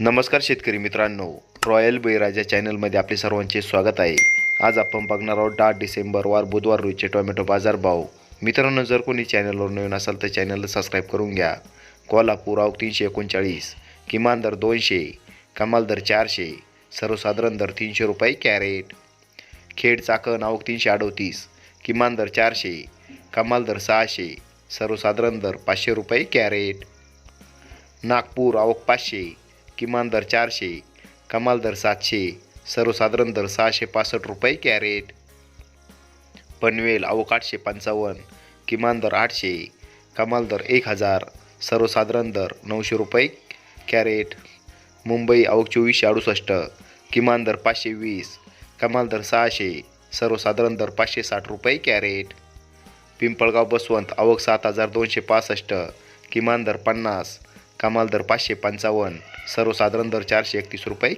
नमस्कार शेतकरी मित्रांनो, रॉयल बळीराजा चॅनलमध्ये आपले सर्वांचे स्वागत आहे. आज आपण बघणार आहोत 10 डिसेंबर वार बुधवार रोजचे टोमॅटो बाजारभाव. मित्रांनो, जर कोणी चॅनलवर नवीन असाल तर चॅनलला सबस्क्राईब करून घ्या. कोल्हापूर आवक 339, किमान दर 200, कमाल दर 400, सर्वसाधारण दर 300 रुपये कॅरेट. खेड चाकण आवक 338, किमान दर 400, कमाल दर 600, सर्वसाधारण दर 500 रुपये कॅरेट. नागपूर आवक 500, किमान दर 400, कमाल दर 700, सर्वसाधारण दर 665 रुपये कॅरेट. पनवेल आवक 855, किमान दर 800, कमाल दर 1000, सर्वसाधारण दर 900 रुपये कॅरेट. मुंबई आवक 2468, किमान दर 520, कमाल दर 600, सर्वसाधारण दर 560 रुपये कॅरेट. पिंपळगाव बसवंत आवक 7265, किमान दर 50, कमाल दर 555, सर्वसाधारण दर 431 रुपये